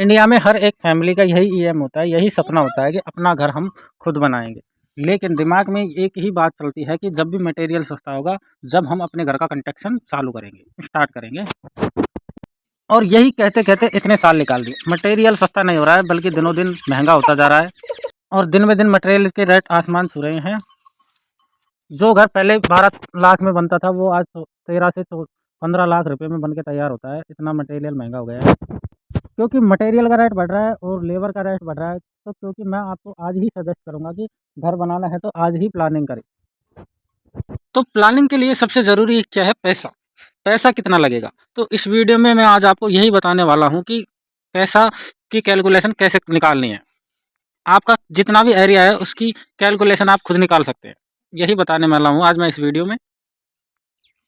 India में हर एक family का यही एम होता है, यही सपना होता है कि अपना घर हम खुद बनाएँगे। लेकिन दिमाग में एक ही बात चलती है कि जब भी मटेरियल सस्ता होगा, जब हम अपने घर का कंस्ट्रक्शन चालू करेंगे, स्टार्ट करेंगे। और यही कहते-कहते इतने साल निकाल दिए। मटेरियल सस्ता नहीं हो रहा है, बल्कि दिनों-दिन महँगा होता जा रहा है और दिन में दिन मटेरियल के रेट आसमान छू रहे हैं। जो घर पहले 12 लाख में बनता था, वो आज 13 से 15 लाख रुपए में बन के तैयार होता है। इतना मटेरियल महँगा हो गया है। क्योंकि मटेरियल का रेट बढ़ रहा है और लेबर का रेट बढ़ रहा है, तो क्योंकि मैं आपको आज ही सजेस्ट करूँगा कि घर बनाना है तो आज ही प्लानिंग करें। तो प्लानिंग के लिए सबसे ज़रूरी क्या है? पैसा। पैसा कितना लगेगा? तो इस वीडियो में मैं आज आपको यही बताने वाला हूँ कि पैसा की कैलकुलेशन कैसे निकालनी है। आपका जितना भी एरिया है उसकी कैलकुलेशन आप खुद निकाल सकते हैं। यही बताने वाला हूँ आज मैं इस वीडियो में।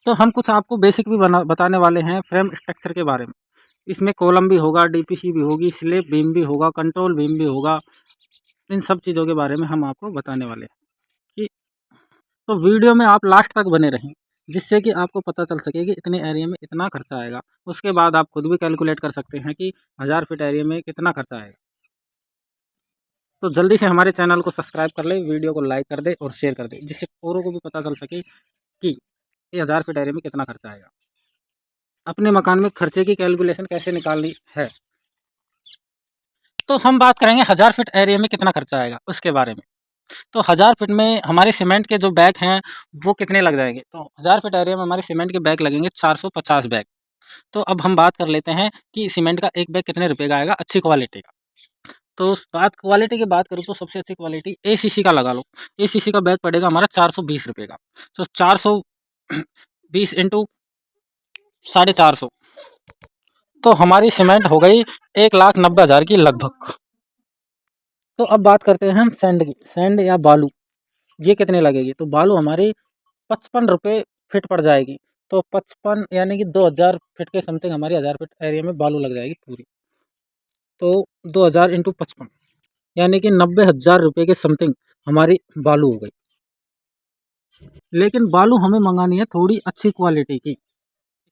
तो हम कुछ आपको बेसिक भी बताने वाले हैं फ्रेम स्ट्रक्चर के बारे में। इसमें कॉलम भी होगा, डीपीसी भी होगी, स्लैब बीम भी होगा, कंट्रोल बीम भी होगा। इन सब चीज़ों के बारे में हम आपको बताने वाले हैं कि तो वीडियो में आप लास्ट तक बने रहें, जिससे कि आपको पता चल सके कि इतने एरिया में इतना खर्चा आएगा। उसके बाद आप खुद भी कैलकुलेट कर सकते हैं कि 1000 फीट एरिया में कितना खर्चा आएगा। तो जल्दी से हमारे चैनल को सब्सक्राइब कर ले, वीडियो को लाइक कर दे और शेयर कर दे, जिससे औरों को भी पता चल सके कि ये 1000 फीट एरिया में कितना खर्चा आएगा। अपने मकान में खर्चे की कैलकुलेशन कैसे निकालनी है, तो हम बात करेंगे 1000 फीट एरिया में कितना खर्चा आएगा उसके बारे में। तो 1000 फीट में हमारे सीमेंट के जो बैग हैं वो कितने लग जाएंगे? तो 1000 फीट एरिया में हमारे सीमेंट के बैग लगेंगे 450 बैग। तो अब हम बात कर लेते हैं कि सीमेंट का एक बैग कितने रुपए का आएगा अच्छी क्वालिटी का। तो उस बात क्वालिटी की बात करूँ तो सबसे अच्छी क्वालिटी एसीसी का लगा लो। एसीसी का बैग पड़ेगा हमारा 420 रुपये का। तो 420 इंटू 450, तो हमारी सीमेंट हो गई 1,90,000 की लगभग। तो अब बात करते हैं हम सैंड की। सैंड या बालू ये कितने लगेगी? तो बालू हमारी 55 रुपये फिट पड़ जाएगी। तो 55 यानी कि 2000 फिट के समथिंग हमारी 1000 फिट एरिया में बालू लग जाएगी पूरी। तो 2000 इंटू 55 यानी कि 90,000 रुपये के समथिंग हमारी बालू हो गई। लेकिन बालू हमें मंगानी है थोड़ी अच्छी क्वालिटी की।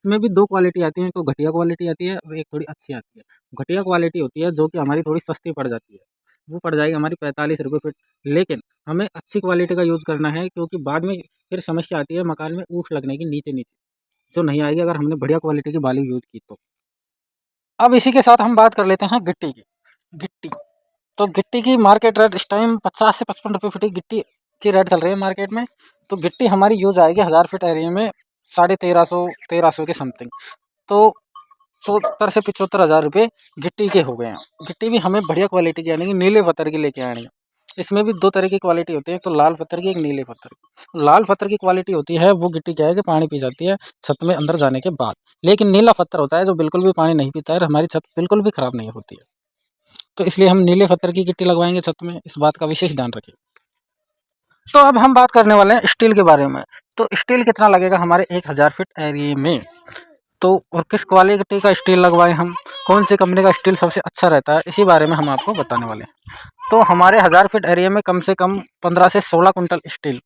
इसमें भी दो क्वालिटी आती है, एक तो घटिया क्वालिटी आती है और एक थोड़ी अच्छी आती है। घटिया क्वालिटी होती है जो कि हमारी थोड़ी सस्ती पड़ जाती है, वो पड़ जाएगी हमारी 45 रुपये फिट। लेकिन हमें अच्छी क्वालिटी का यूज़ करना है, क्योंकि बाद में फिर समस्या आती है मकान में ऊख लगने की नीचे नीचे, जो नहीं आएगी अगर हमने बढ़िया क्वालिटी की बालू यूज़ की तो। अब इसी के साथ हम बात कर लेते हैं गिट्टी की। गिट्टी, तो गिट्टी की मार्केट रेट इस टाइम 50 से 55 रुपये फीट गिट्टी की रेट चल रही है मार्केट में। तो गिट्टी हमारी यूज़ आएगी 1000 फीट एरिया में 1350 के समथिंग। तो 70 से 75,000 रुपये गिट्टी के हो गए हैं। गिट्टी भी हमें बढ़िया क्वालिटी की आनी है, नीले पत्थर की लेके आनी है। इसमें भी दो तरह की क्वालिटी होती है, एक तो लाल पत्थर की, एक नीले पत्थर की। लाल पत्थर की क्वालिटी होती है वो गिट्टी क्या है कि पानी पी जाती है छत में अंदर जाने के बाद। लेकिन नीला पत्थर होता है जो बिल्कुल भी पानी नहीं पीता है और हमारी छत बिल्कुल भी ख़राब नहीं होती है। तो इसलिए हम नीले पत्थर की गिट्टी लगवाएंगे छत में, इस बात का विशेष ध्यान रखें। तो अब हम बात करने वाले हैं स्टील के बारे में। तो स्टील कितना लगेगा हमारे 1000 फीट एरिया में? तो और किस क्वालिटी का स्टील लगवाएं हम, कौन सी कंपनी का स्टील सबसे अच्छा रहता है, इसी बारे में हम आपको बताने वाले हैं। तो हमारे 1000 फीट एरिया में कम से कम 15 से 16 कुंटल स्टील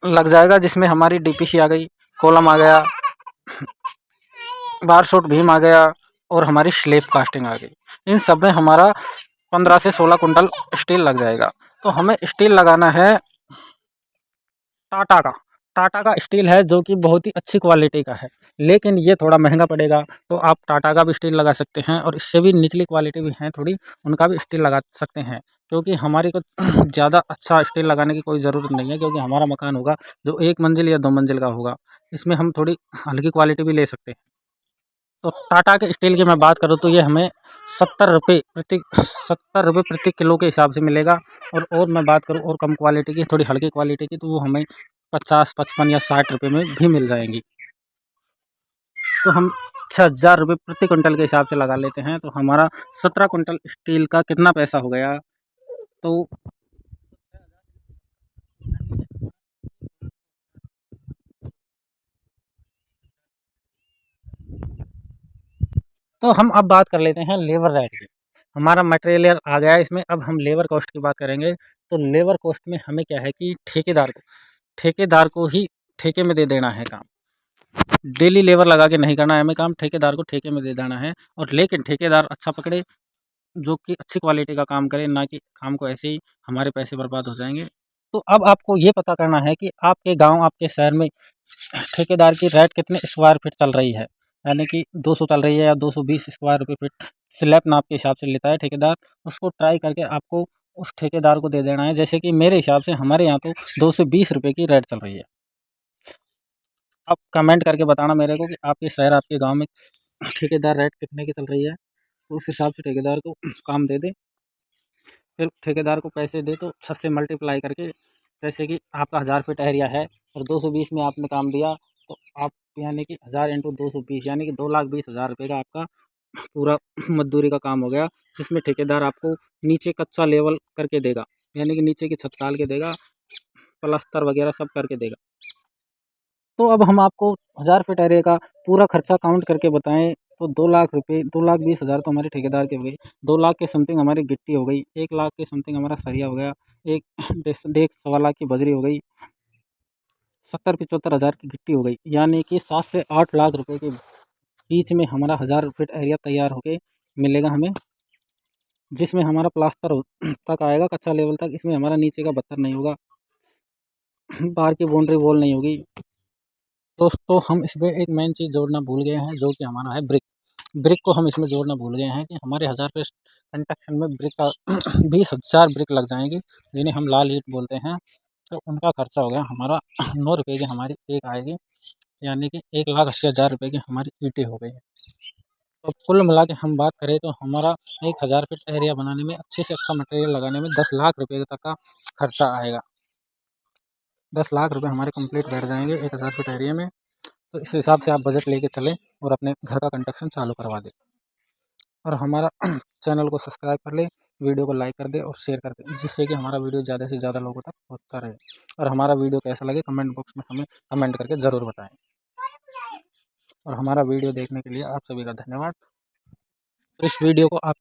लग जाएगा, जिसमें हमारी डीपीसी आ गई, कॉलम आ गया, बार शॉट भीम आ गया और हमारी स्लेब कास्टिंग आ गई। इन सब में हमारा 15 से 16 कुंटल स्टील लग जाएगा। तो हमें स्टील लगाना है टाटा का। टाटा का स्टील है जो कि बहुत ही अच्छी क्वालिटी का है, लेकिन ये थोड़ा महंगा पड़ेगा। तो आप टाटा का भी स्टील लगा सकते हैं और इससे भी निचली क्वालिटी भी हैं थोड़ी, उनका भी स्टील लगा सकते हैं। क्योंकि हमारी को ज़्यादा अच्छा स्टील लगाने की कोई ज़रूरत नहीं है, क्योंकि हमारा मकान होगा जो 1 मंजिल या 2 मंजिल का होगा। इसमें हम थोड़ी हल्की क्वालिटी भी ले सकते हैं। तो टाटा के स्टील की मैं बात करूँ तो ये हमें 70 रुपये प्रति किलो के हिसाब से मिलेगा। और मैं बात करूँ और कम क्वालिटी की, थोड़ी हल्की क्वालिटी की, तो वो हमें 50, 55 या 60 रुपये में भी मिल जाएंगी। तो हम 6000 रुपये प्रति कुंटल के हिसाब से लगा लेते हैं। तो हमारा 17 कुंटल स्टील का कितना पैसा हो गया? तो हम अब बात कर लेते हैं लेबर रेट की। हमारा मटेरियल आ गया इसमें, अब हम लेबर कॉस्ट की बात करेंगे। तो लेबर कॉस्ट में हमें क्या है कि ठेकेदार को ही ठेके में दे देना है काम। डेली लेबर लगा के नहीं करना है हमें काम, ठेकेदार को ठेके में दे देना है। और लेकिन ठेकेदार अच्छा पकड़े, जो कि अच्छी क्वालिटी का काम करे, ना कि काम को ऐसे ही हमारे पैसे बर्बाद हो जाएँगे। तो अब आपको ये पता करना है कि आपके गाँव, आपके शहर में ठेकेदार की रेट कितने स्क्वायर फीट चल रही है, यानी कि 200 चल रही है या 220 स्क्वायर रुपये फीट स्लैब नाप के हिसाब से लेता है ठेकेदार। उसको ट्राई करके आपको उस ठेकेदार को दे देना है। जैसे कि मेरे हिसाब से हमारे यहाँ तो 220 रुपये की रेट चल रही है। आप कमेंट करके बताना मेरे को कि आपके शहर, आपके गाँव में ठेकेदार रेट कितने की चल रही है, तो उस हिसाब से ठेकेदार को काम दे दें। फिर ठेकेदार को पैसे दे तो 6 से मल्टीप्लाई करके, जैसे कि आपका 1000 फीट एरिया है और 220 में आपने काम दिया, तो आप यानी कि 1000 इंटू 220 यानी कि 2,20,000 रुपये का आपका पूरा मजदूरी का काम हो गया, जिसमें ठेकेदार आपको नीचे कच्चा लेवल करके देगा, यानी कि नीचे की छत डाल के देगा, प्लास्टर वगैरह सब करके देगा। तो अब हम आपको 1000 फीट एरिया का पूरा खर्चा काउंट करके बताएं तो 2 लाख रुपये, 2,20,000 तो हमारे ठेकेदार के हो गए। 2 लाख के समथिंग हमारी गिट्टी हो गई, 1 लाख के समथिंग हमारा सरिया हो गया, एक 1.5 सवा लाख की बजरी हो गई, 70-75 हज़ार की गिट्टी हो गई, यानी कि 7 से 8 लाख रुपए के बीच में हमारा 1000 फीट एरिया तैयार होके मिलेगा हमें, जिसमें हमारा प्लास्टर तक आएगा, कच्चा लेवल तक। इसमें हमारा नीचे का बत्तर नहीं होगा, बाहर की बाउंड्री वॉल नहीं होगी। दोस्तों, हम इसमें एक मेन चीज़ जोड़ना भूल गए हैं, जो कि हमारा है ब्रिक। ब्रिक को हम इसमें जोड़ना भूल गए हैं कि हमारे 1000 फीट कंस्ट्रक्शन में ब्रिक का 20,000 ब्रिक लग जाएंगी, जिन्हें हम लाल ईंट बोलते हैं। तो उनका खर्चा हो गया हमारा 9 रुपये की हमारी एक आएगी, यानी कि 1,80,000 रुपये की हमारी ईंटें हो गई। तो कुल मिला के हम बात करें तो हमारा 1000 फीट एरिया बनाने में, अच्छे से अच्छा मटेरियल लगाने में 10 लाख रुपये तक का खर्चा आएगा। 10 लाख रुपये हमारे कंप्लीट बैठ जाएंगे 1000 फीट एरिया में। तो इस हिसाब से आप बजट लेके चलें और अपने घर का कंस्ट्रक्शन चालू करवा दें। और हमारा चैनल को सब्सक्राइब कर लें, वीडियो को लाइक कर दें और शेयर कर दें, जिससे कि हमारा वीडियो ज़्यादा से ज़्यादा लोगों तक पहुँचता रहे। और हमारा वीडियो कैसा लगे कमेंट बॉक्स में हमें कमेंट करके ज़रूर बताएं। और हमारा वीडियो देखने के लिए आप सभी का धन्यवाद। तो इस वीडियो को आप